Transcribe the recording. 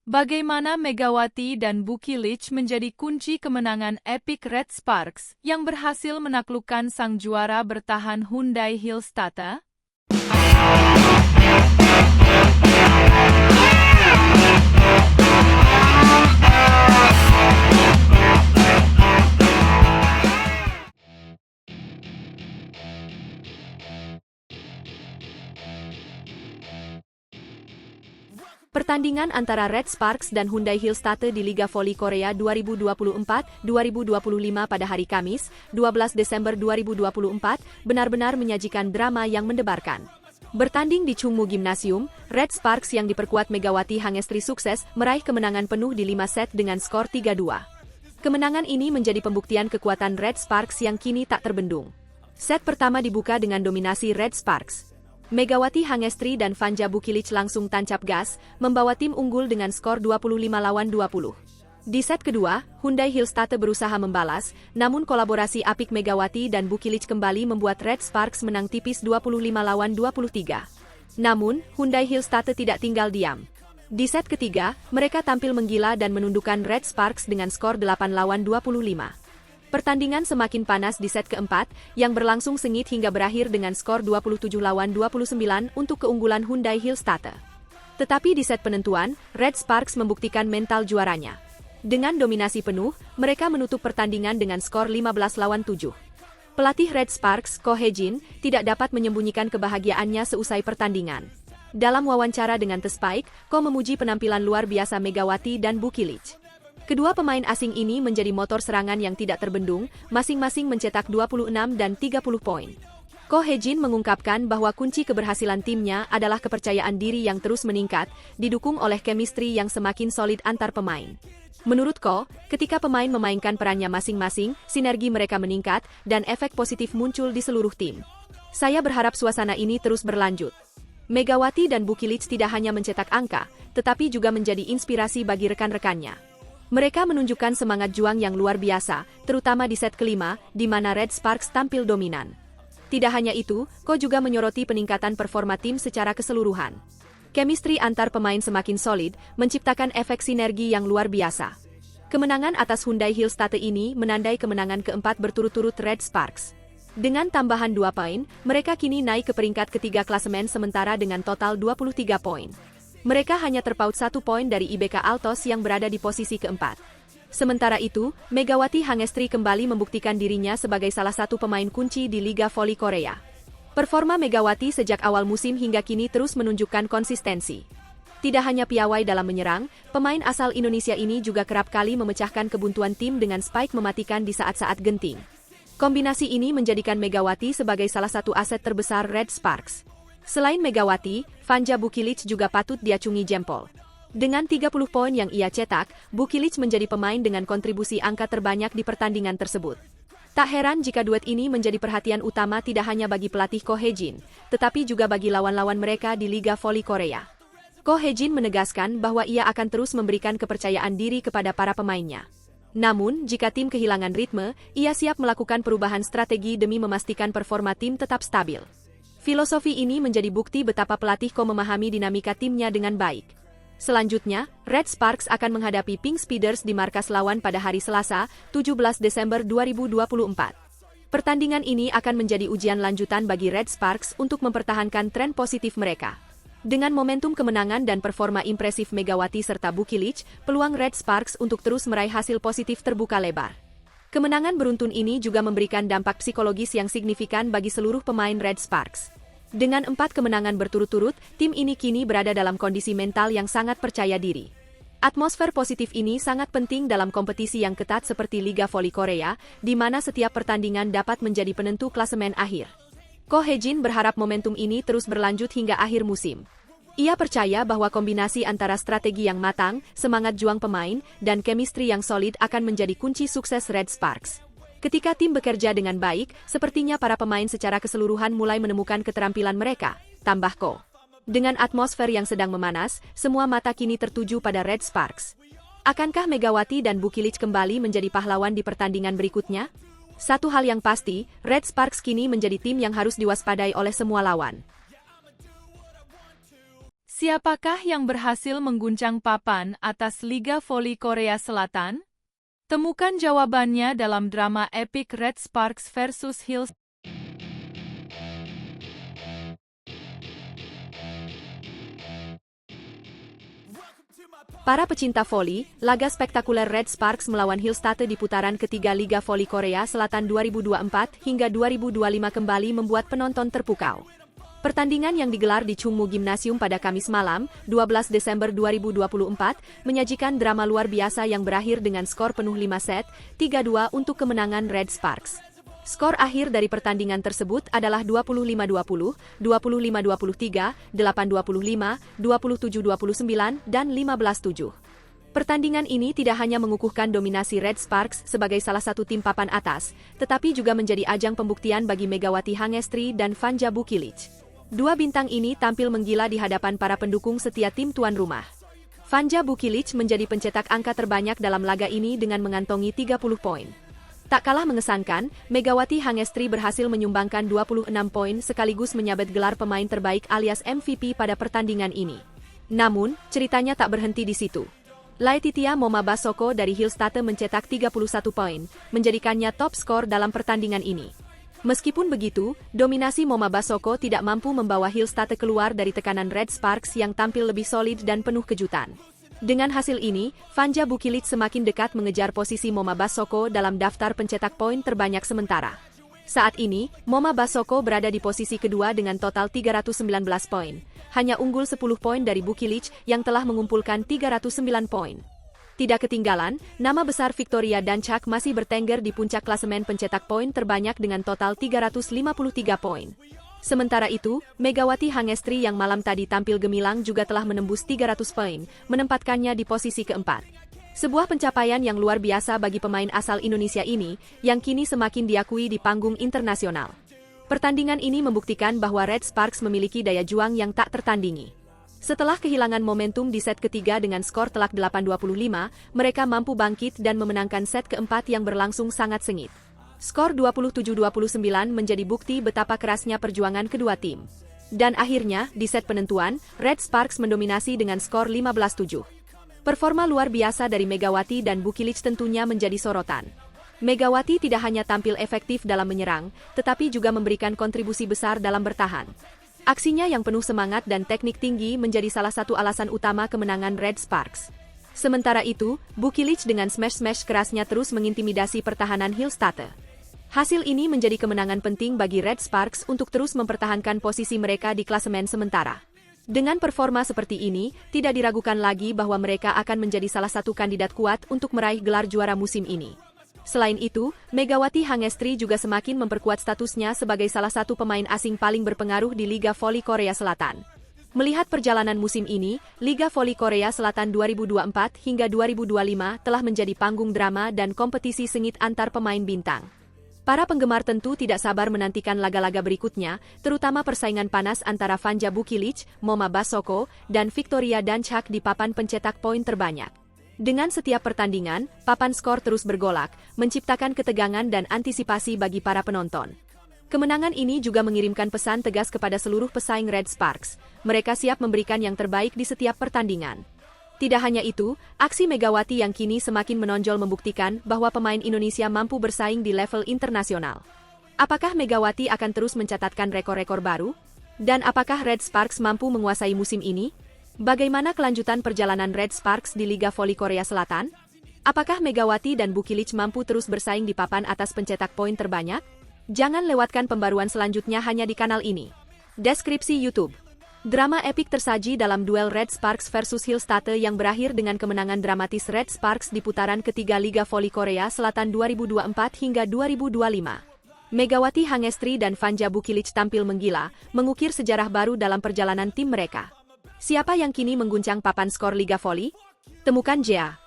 Bagaimana Megawati dan Bukilic menjadi kunci kemenangan epik Red Sparks yang berhasil menaklukkan sang juara bertahan Hyundai Hillstatter? Pertandingan antara Red Sparks dan Hyundai Hillstatter di Liga Voli Korea 2024-2025 pada hari Kamis, 12 Desember 2024, benar-benar menyajikan drama yang mendebarkan. Bertanding di Chungmu Gymnasium, Red Sparks yang diperkuat Megawati Hangestri sukses meraih kemenangan penuh di 5 set dengan skor 3-2. Kemenangan ini menjadi pembuktian kekuatan Red Sparks yang kini tak terbendung. Set pertama dibuka dengan dominasi Red Sparks. Megawati Hangestri dan Vanja Bukilic langsung tancap gas, membawa tim unggul dengan skor 25-20. Di set kedua, Hyundai Hillstatter berusaha membalas, namun kolaborasi apik Megawati dan Bukilic kembali membuat Red Sparks menang tipis 25-23. Namun, Hyundai Hillstatter tidak tinggal diam. Di set ketiga, mereka tampil menggila dan menundukkan Red Sparks dengan skor 8-25. Pertandingan semakin panas di set keempat, yang berlangsung sengit hingga berakhir dengan skor 27-29 untuk keunggulan Hyundai Hillstatter. Tetapi di set penentuan, Red Sparks membuktikan mental juaranya. Dengan dominasi penuh, mereka menutup pertandingan dengan skor 15-7. Pelatih Red Sparks, Ko Hye-jin, tidak dapat menyembunyikan kebahagiaannya seusai pertandingan. Dalam wawancara dengan The Spike, Ko memuji penampilan luar biasa Megawati dan Bukilic. Kedua pemain asing ini menjadi motor serangan yang tidak terbendung, masing-masing mencetak 26 dan 30 poin. Ko Hye-jin mengungkapkan bahwa kunci keberhasilan timnya adalah kepercayaan diri yang terus meningkat, didukung oleh chemistry yang semakin solid antar pemain. Menurut Ko, ketika pemain memainkan perannya masing-masing, sinergi mereka meningkat, dan efek positif muncul di seluruh tim. Saya berharap suasana ini terus berlanjut. Megawati dan Bukilic tidak hanya mencetak angka, tetapi juga menjadi inspirasi bagi rekan-rekannya. Mereka menunjukkan semangat juang yang luar biasa, terutama di set kelima, di mana Red Sparks tampil dominan. Tidak hanya itu, Ko juga menyoroti peningkatan performa tim secara keseluruhan. Chemistry antar pemain semakin solid, menciptakan efek sinergi yang luar biasa. Kemenangan atas Hyundai Hillstatter ini menandai kemenangan keempat berturut-turut Red Sparks. Dengan tambahan 2 poin, mereka kini naik ke peringkat ketiga klasemen sementara dengan total 23 poin. Mereka hanya terpaut 1 poin dari IBK Altos yang berada di posisi keempat. Sementara itu, Megawati Hangestri kembali membuktikan dirinya sebagai salah satu pemain kunci di Liga Voli Korea. Performa Megawati sejak awal musim hingga kini terus menunjukkan konsistensi. Tidak hanya piawai dalam menyerang, pemain asal Indonesia ini juga kerap kali memecahkan kebuntuan tim dengan spike mematikan di saat-saat genting. Kombinasi ini menjadikan Megawati sebagai salah satu aset terbesar Red Sparks. Selain Megawati, Vanja Bukilic juga patut diacungi jempol. Dengan 30 poin yang ia cetak, Bukilic menjadi pemain dengan kontribusi angka terbanyak di pertandingan tersebut. Tak heran jika duet ini menjadi perhatian utama tidak hanya bagi pelatih Ko Hye-jin, tetapi juga bagi lawan-lawan mereka di Liga Voli Korea. Ko Hye-jin menegaskan bahwa ia akan terus memberikan kepercayaan diri kepada para pemainnya. Namun, jika tim kehilangan ritme, ia siap melakukan perubahan strategi demi memastikan performa tim tetap stabil. Filosofi ini menjadi bukti betapa pelatih Ko memahami dinamika timnya dengan baik. Selanjutnya, Red Sparks akan menghadapi Pink Speeders di markas lawan pada hari Selasa, 17 Desember 2024. Pertandingan ini akan menjadi ujian lanjutan bagi Red Sparks untuk mempertahankan tren positif mereka. Dengan momentum kemenangan dan performa impresif Megawati serta Bukilic, peluang Red Sparks untuk terus meraih hasil positif terbuka lebar. Kemenangan beruntun ini juga memberikan dampak psikologis yang signifikan bagi seluruh pemain Red Sparks. Dengan 4 kemenangan berturut-turut, tim ini kini berada dalam kondisi mental yang sangat percaya diri. Atmosfer positif ini sangat penting dalam kompetisi yang ketat seperti Liga Voli Korea, di mana setiap pertandingan dapat menjadi penentu klasemen akhir. Ko Hye-jin berharap momentum ini terus berlanjut hingga akhir musim. Ia percaya bahwa kombinasi antara strategi yang matang, semangat juang pemain, dan chemistry yang solid akan menjadi kunci sukses Red Sparks. Ketika tim bekerja dengan baik, sepertinya para pemain secara keseluruhan mulai menemukan keterampilan mereka, tambah Ko. Dengan atmosfer yang sedang memanas, semua mata kini tertuju pada Red Sparks. Akankah Megawati dan Bukilic kembali menjadi pahlawan di pertandingan berikutnya? Satu hal yang pasti, Red Sparks kini menjadi tim yang harus diwaspadai oleh semua lawan. Siapakah yang berhasil mengguncang papan atas Liga Voli Korea Selatan? Temukan jawabannya dalam drama epik Red Sparks versus Hills. Para pecinta voli, laga spektakuler Red Sparks melawan Hillstate di putaran ketiga Liga Voli Korea Selatan 2024 hingga 2025 kembali membuat penonton terpukau. Pertandingan yang digelar di Chungmu Gymnasium pada Kamis malam, 12 Desember 2024, menyajikan drama luar biasa yang berakhir dengan skor penuh 5 set, 3-2 untuk kemenangan Red Sparks. Skor akhir dari pertandingan tersebut adalah 25-20, 25-23, 8-25, 27-29, dan 15-7. Pertandingan ini tidak hanya mengukuhkan dominasi Red Sparks sebagai salah satu tim papan atas, tetapi juga menjadi ajang pembuktian bagi Megawati Hangestri dan Vanja Bukilic. Dua bintang ini tampil menggila di hadapan para pendukung setia tim tuan rumah. Vanja Bukilic menjadi pencetak angka terbanyak dalam laga ini dengan mengantongi 30 poin. Tak kalah mengesankan, Megawati Hangestri berhasil menyumbangkan 26 poin sekaligus menyabet gelar pemain terbaik alias MVP pada pertandingan ini. Namun, ceritanya tak berhenti di situ. Laetitia Moma Basoko dari Hillstate mencetak 31 poin, menjadikannya top skor dalam pertandingan ini. Meskipun begitu, dominasi Moma Basoko tidak mampu membawa Hillstate keluar dari tekanan Red Sparks yang tampil lebih solid dan penuh kejutan. Dengan hasil ini, Vanja Bukilic semakin dekat mengejar posisi Moma Basoko dalam daftar pencetak poin terbanyak sementara. Saat ini, Moma Basoko berada di posisi kedua dengan total 319 poin. Hanya unggul 10 poin dari Bukilic yang telah mengumpulkan 309 poin. Tidak ketinggalan, nama besar Victoria Danchak masih bertengger di puncak klasemen pencetak poin terbanyak dengan total 353 poin. Sementara itu, Megawati Hangestri yang malam tadi tampil gemilang juga telah menembus 300 poin, menempatkannya di posisi keempat. Sebuah pencapaian yang luar biasa bagi pemain asal Indonesia ini, yang kini semakin diakui di panggung internasional. Pertandingan ini membuktikan bahwa Red Sparks memiliki daya juang yang tak tertandingi. Setelah kehilangan momentum di set ketiga dengan skor telak 8-25, mereka mampu bangkit dan memenangkan set keempat yang berlangsung sangat sengit. Skor 27-29 menjadi bukti betapa kerasnya perjuangan kedua tim. Dan akhirnya, di set penentuan, Red Sparks mendominasi dengan skor 15-7. Performa luar biasa dari Megawati dan Bukilic tentunya menjadi sorotan. Megawati tidak hanya tampil efektif dalam menyerang, tetapi juga memberikan kontribusi besar dalam bertahan. Aksinya yang penuh semangat dan teknik tinggi menjadi salah satu alasan utama kemenangan Red Sparks. Sementara itu, Bukilic dengan smash-smash kerasnya terus mengintimidasi pertahanan Hillstate. Hasil ini menjadi kemenangan penting bagi Red Sparks untuk terus mempertahankan posisi mereka di klasemen sementara. Dengan performa seperti ini, tidak diragukan lagi bahwa mereka akan menjadi salah satu kandidat kuat untuk meraih gelar juara musim ini. Selain itu, Megawati Hangestri juga semakin memperkuat statusnya sebagai salah satu pemain asing paling berpengaruh di Liga Voli Korea Selatan. Melihat perjalanan musim ini, Liga Voli Korea Selatan 2024 hingga 2025 telah menjadi panggung drama dan kompetisi sengit antar pemain bintang. Para penggemar tentu tidak sabar menantikan laga-laga berikutnya, terutama persaingan panas antara Vanja Bukilic, Moma Basoko, dan Victoria Danchak di papan pencetak poin terbanyak. Dengan setiap pertandingan, papan skor terus bergolak, menciptakan ketegangan dan antisipasi bagi para penonton. Kemenangan ini juga mengirimkan pesan tegas kepada seluruh pesaing Red Sparks. Mereka siap memberikan yang terbaik di setiap pertandingan. Tidak hanya itu, aksi Megawati yang kini semakin menonjol membuktikan bahwa pemain Indonesia mampu bersaing di level internasional. Apakah Megawati akan terus mencatatkan rekor-rekor baru? Dan apakah Red Sparks mampu menguasai musim ini? Bagaimana kelanjutan perjalanan Red Sparks di Liga Voli Korea Selatan? Apakah Megawati dan Bukilic mampu terus bersaing di papan atas pencetak poin terbanyak? Jangan lewatkan pembaruan selanjutnya hanya di kanal ini. Deskripsi YouTube. Drama epik tersaji dalam duel Red Sparks versus Hillstate yang berakhir dengan kemenangan dramatis Red Sparks di putaran ketiga Liga Voli Korea Selatan 2024 hingga 2025. Megawati Hangestri dan Vanja Bukilic tampil menggila, mengukir sejarah baru dalam perjalanan tim mereka. Siapa yang kini mengguncang papan skor Liga Voli? Temukan Jea.